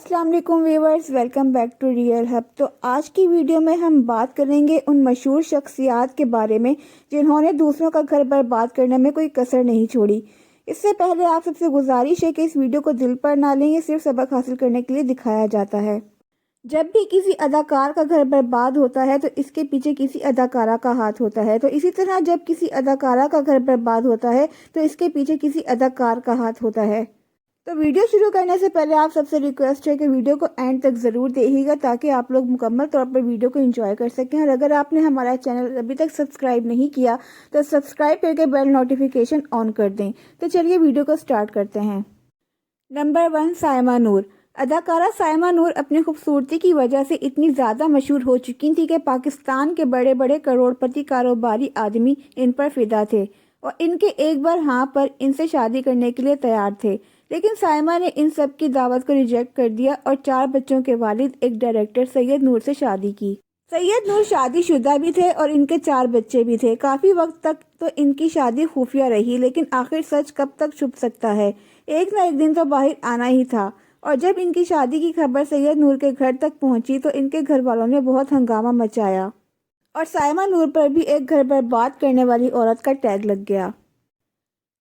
अस्सलाम वालेकुम viewers, welcome back to real hub. तो आज की वीडियो में हम बात करेंगे उन मशहूर शख्सियात के बारे में जिन्होंने दूसरों का घर बर्बाद करने में कोई कसर नहीं छोड़ी। इससे पहले आप सबसे गुजारिश है कि इस वीडियो को दिल पर ना लें, ये सिर्फ सबक हासिल करने के लिए दिखाया जाता है। जब भी किसी अदाकार का घर बर्बाद होता है तो इसके पीछे किसी अदाकारा का हाथ होता है। तो इसी तरह जब किसी अदाकारा का घर बर्बाद होता है तो इसके पीछे किसी अदाकार का हाथ होता है। तो वीडियो शुरू करने से पहले आप सबसे रिक्वेस्ट है कि वीडियो को एंड तक ज़रूर देखिएगा ताकि आप लोग मुकम्मल तौर पर वीडियो को एंजॉय कर सकें। और अगर आपने हमारा चैनल अभी तक सब्सक्राइब नहीं किया तो सब्सक्राइब करके बेल नोटिफिकेशन ऑन कर दें। तो चलिए वीडियो को स्टार्ट करते हैं। नंबर 1, सायमा नूर। अदाकारा सायमा नूर अपनी खूबसूरती की वजह से इतनी ज़्यादा मशहूर हो चुकी थी कि पाकिस्तान के बड़े बड़े करोड़पति कारोबारी आदमी इन पर फिदा थे और इनके एक बार हाँ पर इनसे शादी करने के लिए तैयार थे। लेकिन सायमा ने इन सब की दावत को रिजेक्ट कर दिया और 4 बच्चों के वालिद एक डायरेक्टर सैयद नूर से शादी की। सैयद नूर शादीशुदा भी थे और इनके 4 बच्चे भी थे। काफ़ी वक्त तक तो इनकी शादी खुफिया रही, लेकिन आखिर सच कब तक छुप सकता है, एक ना एक दिन तो बाहर आना ही था। और जब इनकी शादी की खबर सैयद नूर के घर तक पहुंची तो इनके घर वालों ने बहुत हंगामा मचाया और सायमा नूर पर भी एक घर बर्बाद करने वाली औरत का टैग लग गया।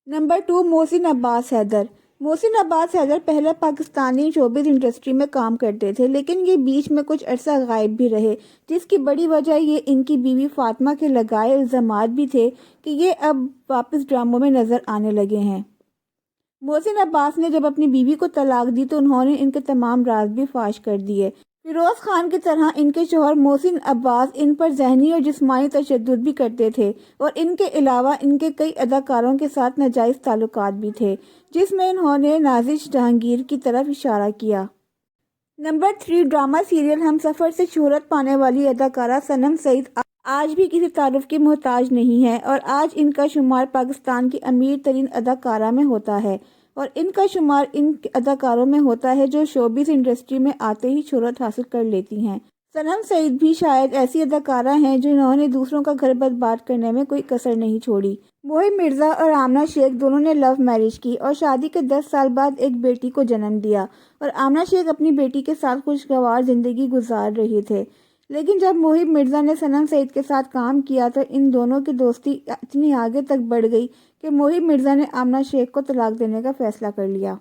नंबर 2, मोहसिन अब्बास हैदर। मोहसिन अब्बास हैदर पहले पाकिस्तानी शोबिज़ इंडस्ट्री में काम करते थे, लेकिन ये बीच में कुछ अरसा गायब भी रहे, जिसकी बड़ी वजह ये इनकी बीवी फातिमा के लगाए इल्ज़ामात भी थे कि ये अब वापस ड्रामों में नज़र आने लगे हैं। मोहसिन अब्बास ने जब अपनी बीवी को तलाक दी तो उन्होंने इनके तमाम राज भी फाश कर दिए। फिरोज़ खान की तरह इनके शोहर मोहसिन अब्बास इन पर ज़हनी और जिस्मानी तशद्दुद भी करते थे और इनके अलावा इनके कई अदाकारों के साथ नाजायज़ ताल्लुकात भी थे, जिसमें इन्होंने नाज़िश जहांगीर की तरफ इशारा किया। नंबर 3, ड्रामा सीरियल हम सफ़र से शोहरत पाने वाली अदाकारा सनम सईद आज भी किसी तारुफ की मोहताज नहीं है और आज इनका शुमार पाकिस्तान की अमीर तरीन अदाकारा में होता है और इनका शुमार इन अदाकारों में होता है जो शोबिज़ इंडस्ट्री में आते ही शोहरत हासिल कर लेती हैं। सनम सईद भी शायद ऐसी अदाकारा हैं जिन्होंने दूसरों का घर बर्बाद करने में कोई कसर नहीं छोड़ी। मोहिब मिर्ज़ा और आमना शेख दोनों ने लव मैरिज की और शादी के 10 साल बाद एक बेटी को जन्म दिया और आमना शेख अपनी बेटी के साथ खुशगवार ज़िंदगी गुजार रहे थे। लेकिन जब मोहिब मिर्ज़ा ने सनम सईद के साथ काम किया तो इन दोनों की दोस्ती इतनी आगे तक बढ़ गई कि मोहिब मिर्ज़ा ने आमना शेख को तलाक देने का फ़ैसला कर लिया।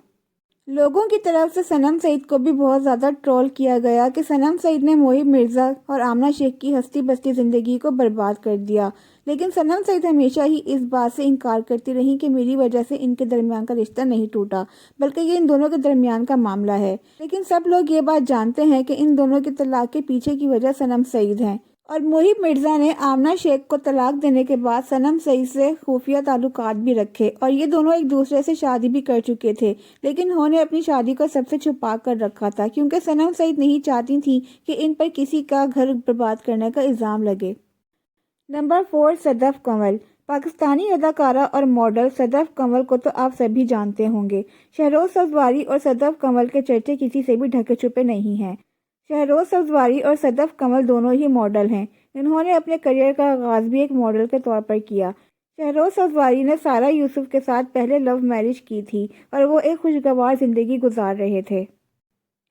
लोगों की तरफ से सनम सईद को भी बहुत ज़्यादा ट्रोल किया गया कि सनम सईद ने मोहिब मिर्ज़ा और आमना शेख की हस्ती बस्ती ज़िंदगी को बर्बाद कर दिया। लेकिन सनम सईद हमेशा ही इस बात से इनकार करती रही कि मेरी वजह से इनके दरमियान का रिश्ता नहीं टूटा, बल्कि ये इन दोनों के दरमियान का मामला है। लेकिन सब लोग ये बात जानते हैं कि इन दोनों के तलाक के पीछे की वजह सनम सईद हैं और मोहिब मिर्ज़ा ने आमना शेख को तलाक देने के बाद सनम सईद से खुफिया ताल्लुकात भी रखे और ये दोनों एक दूसरे से शादी भी कर चुके थे, लेकिन उन्होंने अपनी शादी को सबसे छुपा कर रखा था क्योंकि सनम सईद नहीं चाहती थी कि इन पर किसी का घर बर्बाद करने का इल्ज़ाम लगे। नंबर 4, सदफ कंवल। पाकिस्तानी अदाकारा और मॉडल सदफ कंवल को तो आप सभी जानते होंगे। शहरोज़ सफवारी और सदफ कंवल के चर्चे किसी से भी ढके छुपे नहीं हैं। शहरोज़ सफवारी और सदफ कंवल दोनों ही मॉडल हैं। इन्होंने अपने करियर का आगाज़ भी एक मॉडल के तौर पर किया। शहरोज़ सफवारी ने सारा यूसुफ के साथ पहले लव मैरिज की थी और वो एक खुशगवार ज़िंदगी गुजार रहे थे।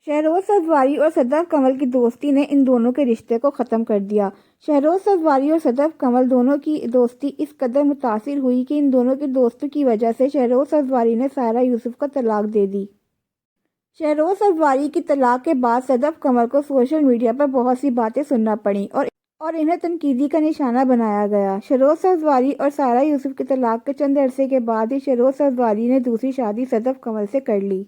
शहरोज़ सफवारी और सदफ कंवल की दोस्ती ने इन दोनों के रिश्ते को ख़त्म कर दिया। शहरोज़ सफवारी और सदफ कंवल दोनों की दोस्ती इस कदर मुतासिर हुई कि इन दोनों की दोस्ती की वजह से शहरोज़ सफवारी ने सारा यूसुफ को तलाक दे दी। शहरोज़ सफवारी की तलाक के बाद सदफ कंवल को सोशल मीडिया पर बहुत सी बातें सुनना पड़ी और इन्हें तनकीदी का निशाना बनाया गया। शहरोज़ सफवारी और सारा यूसुफ के तलाक के चंद अरसे के बाद ही शहरोज़ सफवारी ने दूसरी शादी सदफ कंवल से कर ली।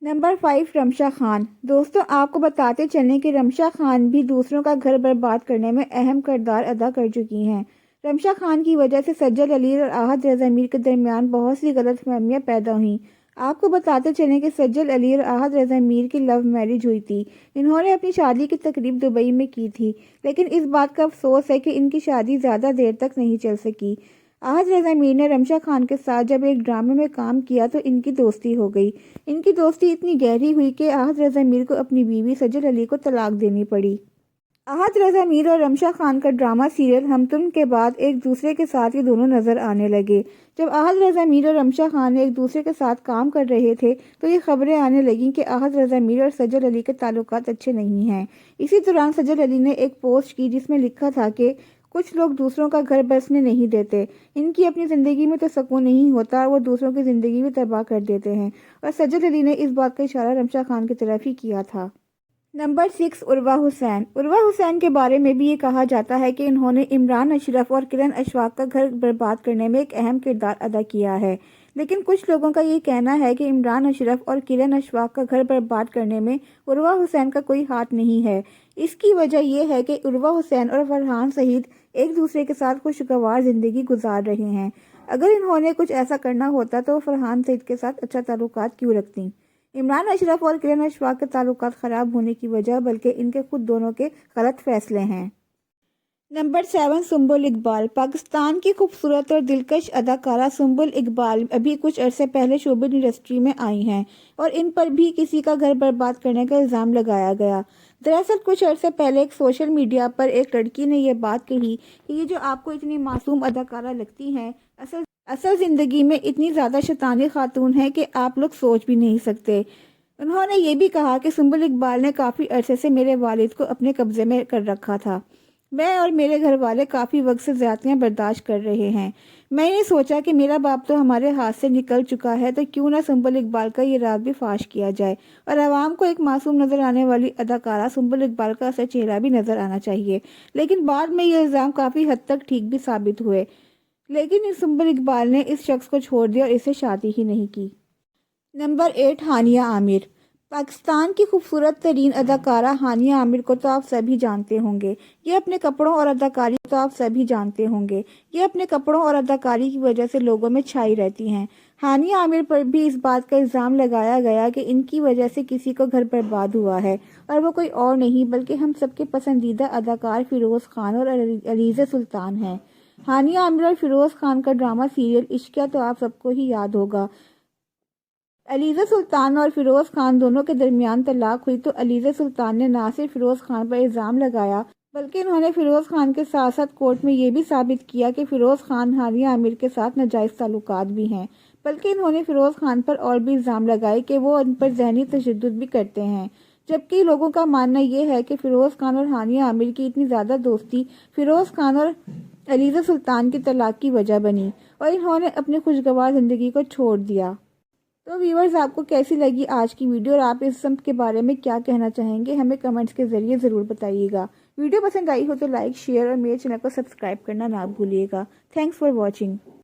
नंबर 5, रमशा खान। दोस्तों, आपको बताते चलें कि रमशा खान भी दूसरों का घर बर्बाद करने में अहम किरदार अदा कर चुकी हैं। रमशा खान की वजह से सज्जल अली और आहत रज़ा मीर के दरमियान बहुत सी गलतफहमियां पैदा हुईं। आपको बताते चलें कि सज्जल अली और आहत रज़ा मीर की लव मैरिज हुई थी। इन्होंने अपनी शादी की तकरीब दुबई में की थी, लेकिन इस बात का अफसोस है कि इनकी शादी ज़्यादा देर तक नहीं चल सकी। आहत रज़ा मीर ने रमशा खान के साथ जब एक ड्रामे में काम किया तो इनकी दोस्ती हो गई। इनकी दोस्ती इतनी गहरी हुई कि आहत रज़ा मीर को अपनी बीवी सज्जल अली को तलाक देनी पड़ी। अहद रज़ा मीर और रमशा खान का ड्रामा सीरियल हम तुम के बाद एक दूसरे के साथ ये दोनों नज़र आने लगे। जब अहद रज़ा मीर और रमशा खान एक दूसरे के साथ काम कर रहे थे तो ये खबरें आने लगीं कि अहद रज़ा मीर और सजल अली के ताल्लुकात अच्छे नहीं हैं। इसी दौरान सजल अली ने एक पोस्ट की जिसमें लिखा था कि कुछ लोग दूसरों का घर बसने नहीं देते, इनकी अपनी ज़िंदगी में तो सुकून नहीं होता और वो दूसरों की ज़िंदगी भी तबाह कर देते हैं। और सजल अली ने इस बात का इशारा रमशा खान की तरफ ही किया था। नंबर 6, उर्वा हुसैन। उर्वा हुसैन के बारे में भी ये कहा जाता है कि इन्होंने इमरान अशरफ और किरण अशफाक का घर बर्बाद करने में एक अहम किरदार अदा किया है। लेकिन कुछ लोगों का ये कहना है कि इमरान अशरफ और किरण अशफाक का घर बर्बाद करने में उर्वा हुसैन का कोई हाथ नहीं है। इसकी वजह यह है कि उर्वा हुसैन और फरहान सईद एक दूसरे के साथ खुशगवार ज़िंदगी गुजार रहे हैं। अगर इन्होंने कुछ ऐसा करना होता तो फरहान सईद के साथ अच्छा ताल्लुकात क्यों रखती। इमरान अशरफ और किरण अशफाक के ताल्लुकात ख़राब होने की वजह बल्कि इनके खुद दोनों के गलत फैसले हैं। नंबर 7, सुंबुल इकबाल। पाकिस्तान की खूबसूरत और दिलकश अदाकारा सुंबुल इकबाल अभी कुछ अरसे पहले शोबिज़ इंडस्ट्री में आई हैं और इन पर भी किसी का घर बर्बाद करने का इल्ज़ाम लगाया गया। दरअसल कुछ अरसे पहले एक सोशल मीडिया पर एक लड़की ने यह बात कही कि ये जो आपको इतनी मासूम अदाकारा लगती हैं असल ज़िंदगी में इतनी ज़्यादा शैतानी खातून है कि आप लोग सोच भी नहीं सकते। उन्होंने ये भी कहा कि सुंबुल इकबाल ने काफ़ी अरसे से मेरे वालिद को अपने कब्ज़े में कर रखा था। मैं और मेरे घर वाले काफ़ी वक्त से ज़्यादतियाँ बर्दाश्त कर रहे हैं। मैंने सोचा कि मेरा बाप तो हमारे हाथ से निकल चुका है तो क्यों ना सुंबुल इकबाल का ये राज भी फाश किया जाए और आवाम को एक मासूम नज़र आने वाली अदाकारा सुंबुल इकबाल का असली चेहरा भी नज़र आना चाहिए। लेकिन बाद में ये इल्ज़ाम काफ़ी हद तक ठीक भी साबित हुए। लेकिन सुंबुल इकबाल ने इस शख्स को छोड़ दिया और इससे शादी ही नहीं की। नंबर 8, हानिया आमिर। पाकिस्तान की खूबसूरत तरीन अदाकारा हानिया आमिर को तो आप सभी जानते होंगे। ये अपने कपड़ों और अदाकारी की वजह से लोगों में छाई रहती हैं। हानिया आमिर पर भी इस बात का इल्ज़ाम लगाया गया कि इनकी वजह से किसी को घर बर्बाद हुआ है और वो कोई और नहीं बल्कि हम सबके पसंदीदा अदाकार फिरोज़ खान और अलीज़ा सुल्तान हैं। हानिया आमिर और फिरोज़ खान का ड्रामा सीरियल इश्किया तो आप सबको ही याद होगा। अलीज़ा सुल्तान और फिरोज़ खान दोनों के दरमियान तलाक हुई तो अलीज़ा सुल्तान ने ना सिर्फ फिरोज़ खान पर इल्ज़ाम लगाया बल्कि उन्होंने फिरोज़ खान के साथ साथ कोर्ट में ये भी साबित किया कि फिरोज़ खान हानिया आमिर के साथ नाजायज़ ताल्लुकात भी हैं। बल्कि इन्होंने फिरोज़ खान पर और भी इल्ज़ाम लगाए कि वो उन पर ज़हनी तशद्दुद भी करते हैं। जबकि लोगों का मानना यह है कि फिरोज़ खान और हानिया आमिर की इतनी ज़्यादा दोस्ती फिरोज़ खान और अलीज़ा सुल्तान की तलाक की वजह बनी और इन्होंने अपनी खुशगवार ज़िंदगी को छोड़ दिया। तो व्यूअर्स, आपको कैसी लगी आज की वीडियो और आप इस सब के बारे में क्या कहना चाहेंगे हमें कमेंट्स के ज़रिए ज़रूर बताइएगा। वीडियो पसंद आई हो तो लाइक, शेयर और मेरे चैनल को सब्सक्राइब करना ना भूलिएगा। Thanks for watching.